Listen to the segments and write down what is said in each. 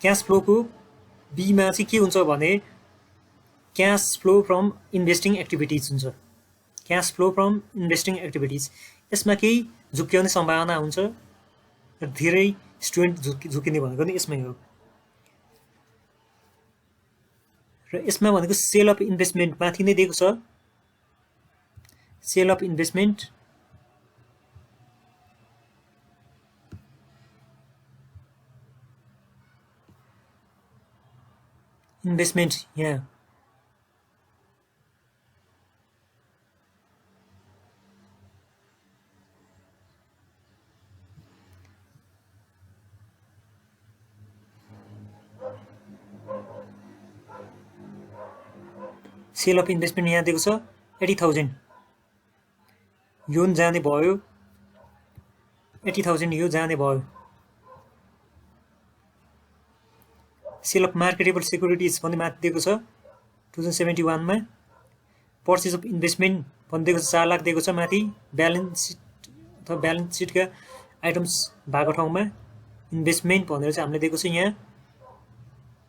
Cash फ्लोको बीमा चाहिँ के हुन्छ भने cash flow from investing activities हुन्छ। Cash flow from investing activities यसमा केही झुक्क्याउने सम्भावना हुन्छ र धेरै स्टुडेन्ट झुकिने भनेको नि यसमै हो। र यसमा भनेको सेल अफ इन्भेस्टमेन्ट माथि नै दिएको छ। सेल अफ इन्भेस्टमेन्ट यहाँ सेल अफ इन्भेस्टमेन्ट यहाँ दिएको छ 80,000 यो जाने भयो 80,000 यो जाने भयो। सेल अफ मार्केटेबल सेक्युरिटिज भन्ने माथि दिएको छ 2071 मा। पर्चेज अफ इन्भेस्टमेन्ट भन्ने दिएको छ 4 लाख दिएको छ माथि ब्यालेन्स सिट अथवा ब्यालेन्स सिटका आइटम्स भएको ठाउँमा इन्भेस्टमेन्ट भनेर चाहिँ हामीले दिएको छ।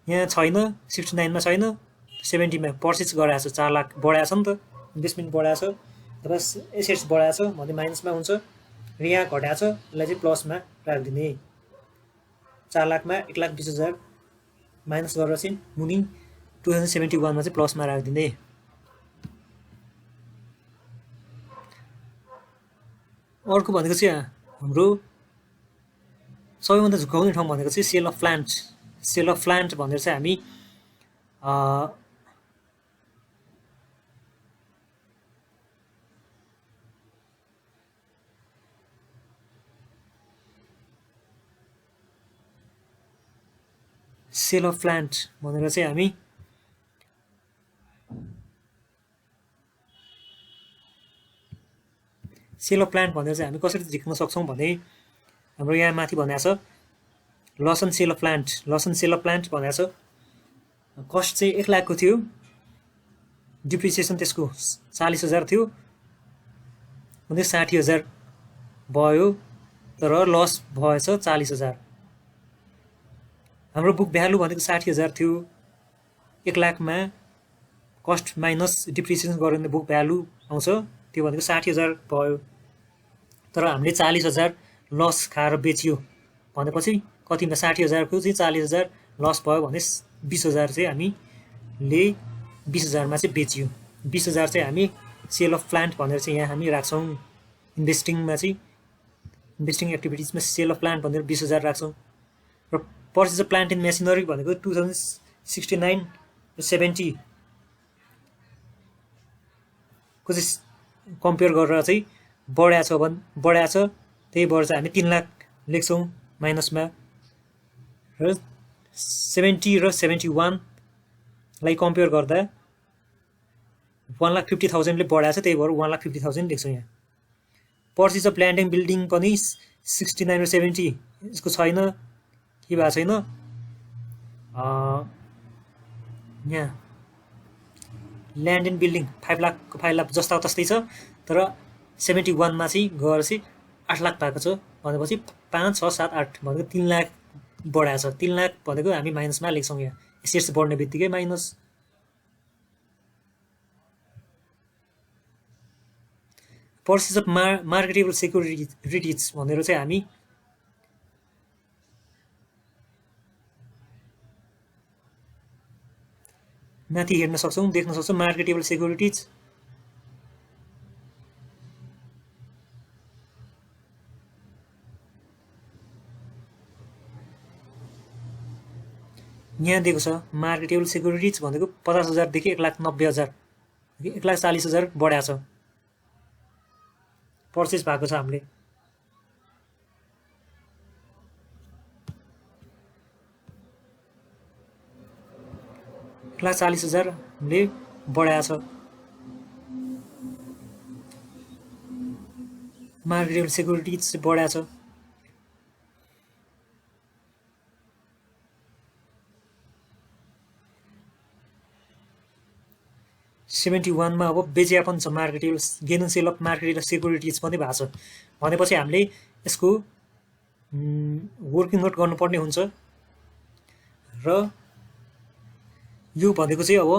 यहाँ छैन 69 मा छैन 70 मा पर्चेज गराएको छ 4 लाख बढाएको छ नि त इन्भेस्टमेन्ट बढाएको छ अथवा एसेट्स बढाएको छ भने माइनसमा हुन्छ र यहाँ घटाएको छ यसलाई चाहिँ प्लसमा राखिदिने। 4 लाखमा 1,20,000 माइनस गरेर चाहिँ मुनि 2071 मा चाहिँ प्लसमा राखिदिने। अर्को भनेको चाहिँ हाम्रो सबैभन्दा झुकाउने ठाउँ भनेको चाहिँ sale of plant. Sale of plant भनेर चाहिँ हामी सेल अफ प्लान्ट भनेर चाहिँ हामी सेल अफ प्लान्ट भनेर चाहिँ हामी कसरी झिक्न सक्छौँ भने हाम्रो यहाँ माथि भनेको छ लसन सेल अफ प्लान्ट। लसन सेल अफ प्लान्ट भनेको छ कस्ट चाहिँ 1 लाखको थियो, डिप्रिसिएसन त्यसको 40,000 थियो भने 60,000 भयो तर लस भएछ 40,000। हाम्रो बुक भ्यालु भनेको 60,000 थियो, 1 लाखमा कस्ट माइनस डिप्रिसिएसन गरेर बुक भ्यालु आउँछ त्यो भनेको 60,000 भयो तर हामीले 40,000 लस खाएर बेच्यो भनेपछि कतिमा 60,000 को चाहिँ 40,000 लस भयो भने 20,000 चाहिँ हामीले 20,000 मा चाहिँ बेच्यो। 20,000 चाहिँ हामी सेल अफ प्लान्ट भनेर चाहिँ यहाँ हामी राख्छौँ। इन्भेस्टिङमा चाहिँ इन्भेस्टिङ एक्टिभिटिजमा सेल अफ प्लान्ट भनेर 20,000 राख्छौँ। र purchase of plant and machinery भनेको 2069 र 70 को चाहिँ कम्पेयर गरेर चाहिँ बढाएको छ त्यही भएर चाहिँ हामी 3 लाख लेख्छौँ माइनसमा र 70 र 71 लाई कम्पेयर गर्दा 1,50,000 ले बढाएको छ त्यही भएर 1,50,000 लेख्छौँ यहाँ। Purchase of land and building पनि 69 र 70 यसको छैन के भएको छैन यहाँ ल्यान्ड एन्ड बिल्डिङ 5 लाख जस्ता तस्तै छ तर 71 मा चाहिँ गएर चाहिँ 8 लाख भएको छ भनेपछि 5, 6, 7, 8 भनेको 3 लाख बढाएको छ। 3 लाख भनेको हामी माइनसमा लेख्छौँ यहाँ एसेट्स बढ्ने बित्तिकै minus. Purchase of marketable securities भनेर चाहिँ हामी माथि हेर्न सक्छौँ देख्न सक्छौँ मार्केटेबल सेक्युरिटिज यहाँ दिएको छ। मार्केटेबल सेक्युरिटिज भनेको 50,000 देखि 1,90,000 1,40,000 बढाएको छ पर्चेज भएको छ हामीले। $40,000 ले बढाएको छ मार्केटेबल सेक्युरिटिज बढाएको छ। $71 मा अब बेचियापन छ marketable gain and sale of marketable securities पनि भएको छ भनेपछि हामीले यसको वर्किङ नोट गर्नुपर्ने हुन्छ र यो भनेको चाहिँ अब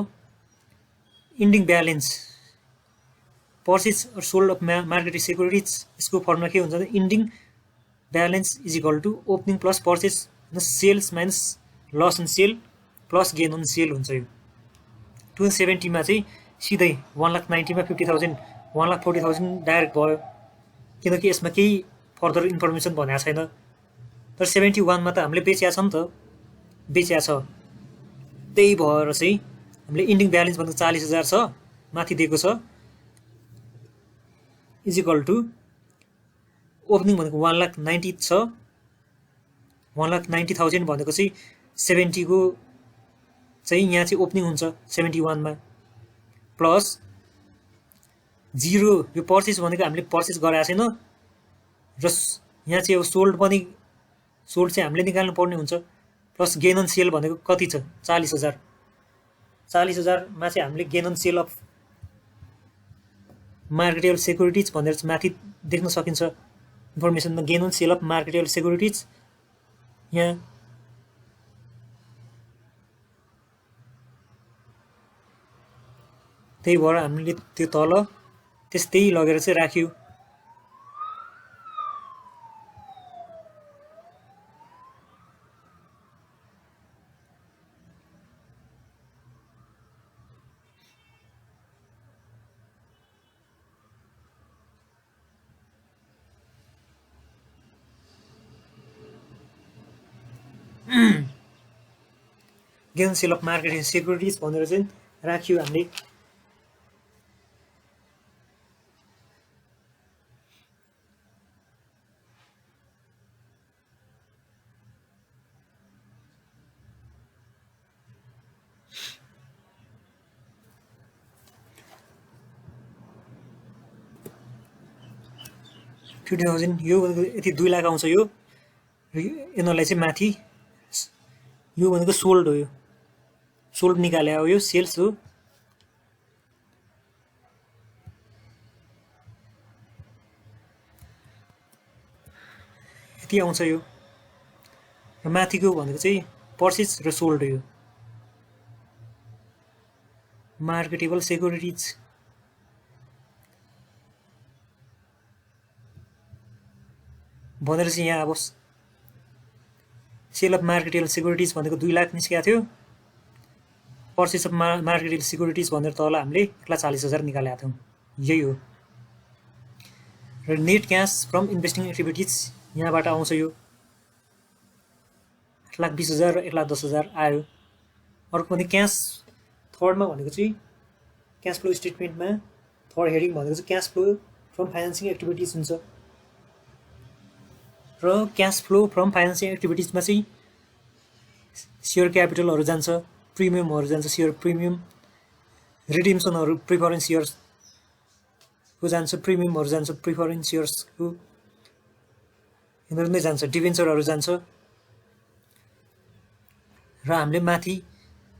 ending balance purchase or sold of marketed securities यसको फर्मुला के हुन्छ भने ending balance is equal to opening plus purchase sales minus loss on sale plus gain on sale हुन्छ। यो 2070 चाहिँ सिधै 1,90,000 मा 50,000 1,40,000 डाइरेक्ट भयो किनकि यसमा केही फर्दर इन्फर्मेसन भनेको छैन। तर 71 मा त हामीले बेचेको छ नि त, बेचेको छ, त्यही भएर चाहिँ हामीले इन्डिङ ब्यालेन्स भनेको 40,000 छ माथि दिएको छ इज इक्वल टु ओपनिङ भनेको 1,90,000 छ, 1,90,000 भनेको चाहिँ 70 को चाहिँ यहाँ चाहिँ ओपनिङ हुन्छ 71 मा प्लस 0 यो पर्चेज भनेको हामीले पर्चेज गराएको छैन र यहाँ चाहिँ अब सोल्ड पनि सोल्ड चाहिँ हामीले निकाल्नु पर्ने हुन्छ प्लस गेन अन सेल भनेको कति छ 40,000 मा चाहिँ हामीले gain on sale of marketable securities भनेर चाहिँ माथि देख्न सकिन्छ इन्फर्मेसनमा gain on sale of marketable securities यहाँ त्यही भएर हामीले त्यो तल त्यस्तै लगेर चाहिँ राख्यो। Gain on sale of marketed securities भनेर चाहिँ राख्यो हामीले। यो यति 2 लाख आउँछ यो यिनीहरूलाई चाहिँ माथि यो भनेको सोल्ड हो, यो सोल्ड निकाले हो, यो सेल्स हो। यति आउँछ यो र माथिको भनेको चाहिँ पर्चेज र सोल्ड हो, यो मार्केटेबल सेक्युरिटिज। भनेर चाहिँ यहाँ अब सेल अफ मार्केटेबल सेक्युरिटिज भनेको 2 लाख निस्केको थियो, पर्चेज अफ मार्केटेबल सेक्युरिटिज भनेर तल हामीले 1,40,000 निकालेका थियौँ, यही हो। र net cash from investing activities यहाँबाट आउँछ यो 1,20,000 र 1,10,000 आयो। अर्को पनि क्यास थर्डमा भनेको चाहिँ क्यास फ्लो स्टेटमेन्टमा थर्ड हेडिङ भनेको चाहिँ cash flow from financing activities हुन्छ र क्यास फ्लो फ्रम फाइनेन्सिङ एक्टिभिटिजमा चाहिँ सेयर क्यापिटलहरू जान्छ, प्रिमियमहरू जान्छ, सेयर प्रिमियम, रिडिम्सनहरू प्रिफरेन्स सेयर्सको जान्छ, प्रिमियमहरू जान्छ प्रिफरेन्स सेयर्सको, यिनीहरू नै जान्छ, डिभेन्चरहरू जान्छ। र हामीले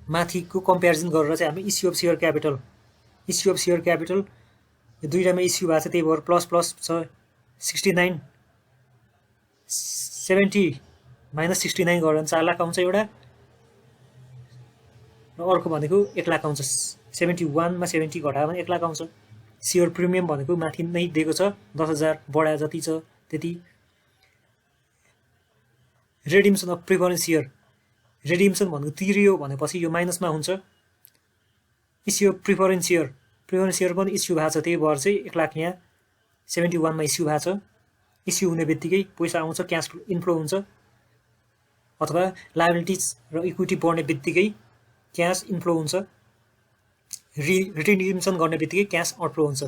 माथिको कम्पेरिजन गरेर चाहिँ हामीले इस्यु अफ सेयर क्यापिटल यो दुईटामा इस्यु भएको छ, त्यही भएर प्लस छ 69 70 माइनस 69 गरेर 4 लाख आउँछ एउटा र अर्को भनेको 1 लाख आउँछ। 71 मा 70 घटायो भने 1 लाख आउँछ। सेयर प्रिमियम भनेको माथि नै दिएको छ 10,000 बढाए जति छ त्यति। रिडिम्सन अफ प्रिफरेन्स सेयर, रिडिम्सन भनेको तिरियो भनेपछि यो माइनसमा हुन्छ। इस्यु अफ प्रिफरेन्स सेयर पनि इस्यु भएको छ, त्यही भएर चाहिँ 1 लाख यहाँ 71 मा इस्यु भएको छ। इस्यु हुने बित्तिकै पैसा आउँछ, क्यास इन्फ्लो हुन्छ, अथवा लायबिलिटिज र इक्विटी बढ्ने बित्तिकै क्यास इन्फ्लो हुन्छ, रिडिम्सन गर्ने बित्तिकै क्यास आउटफ्लो हुन्छ।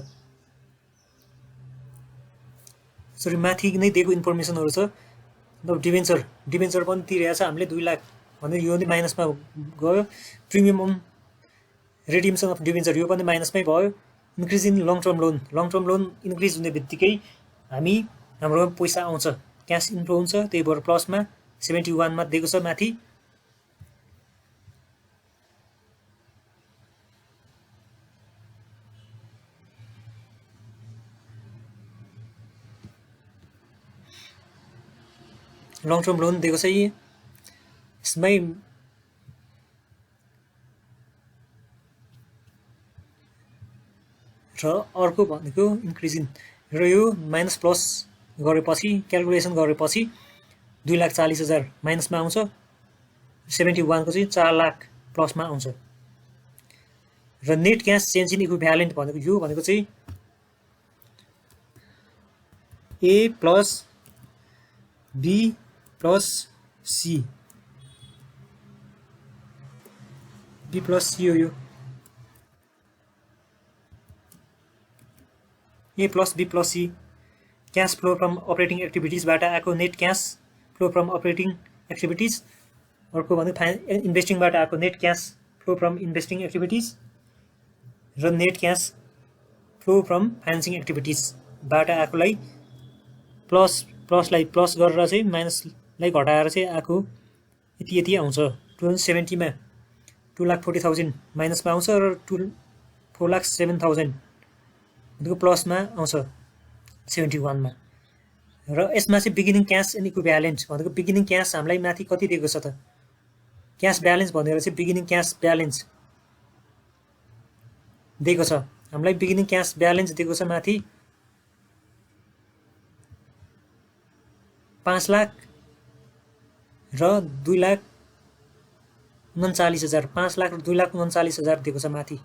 सरी माथि नै दिएको इन्फर्मेसनहरू छ। डिभेन्चर पनि तिरेको छ हामीले 2 लाख भने यो पनि माइनसमा गयो। प्रिमियम रिडिम्सन अफ डिभेन्चर यो पनि माइनसमै भयो। Increase in long term loan increase हुने बित्तिकै हाम्रो पैसा आउँछ, क्यास इन्फ्लो हुन्छ, त्यही भएर प्लसमा 71 मा दिएको छ माथि। लङ टर्म लोन दिएको छ, यसमै र अर्को भनेको इन्क्रिजिङ र यो माइनस प्लस गरेपछि क्याल्कुलेसन गरेपछि 2,40,000 माइनसमा आउँछ 71 को चाहिँ 4 लाख प्लसमा आउँछ र net cash change in equivalent भनेको यो भनेको चाहिँ A plus B plus C B plus C हो यो A plus B plus C cash flow from operating एक्टिभिटिजबाट आएको net cash flow from operating activities अर्को भनेको इन्भेस्टिङबाट आएको net cash flow from investing activities र net cash flow from financing एक्टिभिटिजबाट आएकोलाई प्लसलाई प्लस गरेर चाहिँ माइनसलाई घटाएर चाहिँ आएको यति आउँछ 2070 मा 2,40,000 माइनसमा आउँछ र 4,07,000 भनेको प्लसमा आउँछ 71 मा र यसमा चाहिँ बिगिनिङ क्यास एन्ड इक्विभ्यालेन्ट भनेको बिगिनिङ क्यास हामीलाई माथि कति दिएको छ त क्यास ब्यालेन्स भनेर चाहिँ बिगिनिङ क्यास ब्यालेन्स दिएको छ हामीलाई बिगिनिङ क्यास ब्यालेन्स दिएको छ माथि 5 लाख र 2,39,000 5 लाख र 2,39,000 दिएको छ माथि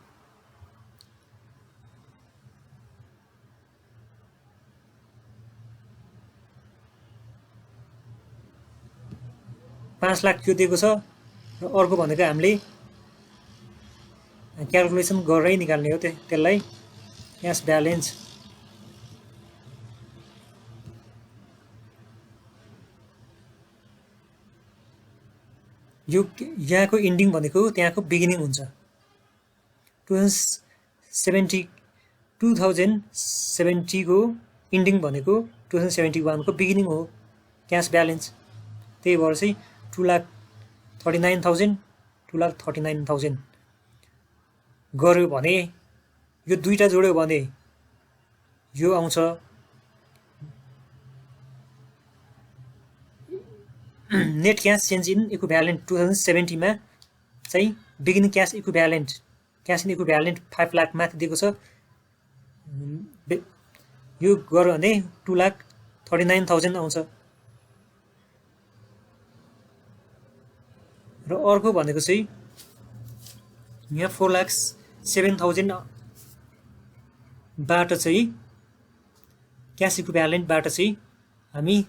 पाँच लाख त्यो दिएको छ र अर्को भनेको हामीले क्याल्कुलेसन गरेरै निकाल्ने हो त्यसलाई क्यास ब्यालेन्स यो यहाँको इन्डिङ भनेको त्यहाँको बिगिनिङ हुन्छ 2070 को इन्डिङ भनेको 2071 को बिगिनिङ हो क्यास ब्यालेन्स त्यही भएर चाहिँ 2,39,000 गर्यो भने यो दुईटा जोड्यो भने यो आउँछ net cash change in equivalent 2070 मा चाहिँ beginning cash in equivalent 5 lakh माथि दिएको छ यो गर्यो भने 2,39,000 आउँछ र अर्को भनेको चाहिँ यहाँ 4,07,000 बाट चाहिँ क्यास इक्विभ्यालेन्टबाट चाहिँ हामी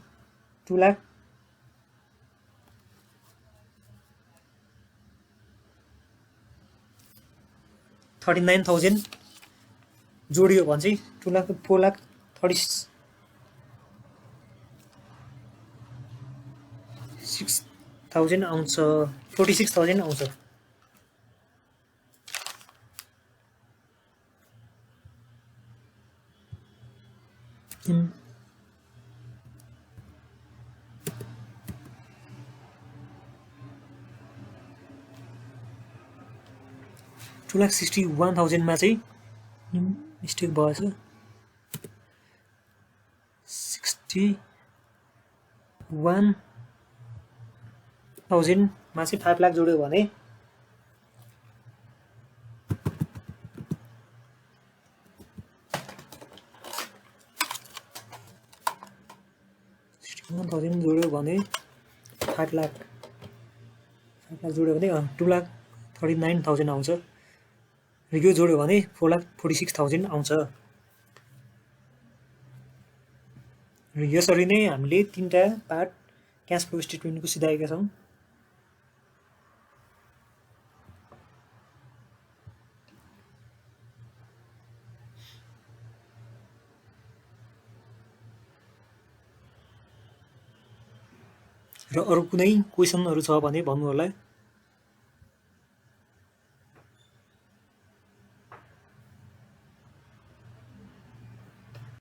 2,39,000 जोडियो भने चाहिँ 4,46,000 आउँछ 46,000 आउँछ $2,61,000 मा चाहिँ मिस्टेक भएछ 61,000 मा चाहिँ 5 लाख जोड्यो भने 61,000 जोड्यो भने 5 लाख जोड्यो भने 2,39,000 आउँछ र यो जोड्यो भने 4,46,000 आउँछ र यसरी नै हामीले तीनटा पार्ट क्याश फ्लो स्टेटमेन्टको सिधाएका छौं र अरु कुनै क्वेशनहरु छ भने भन्नु होला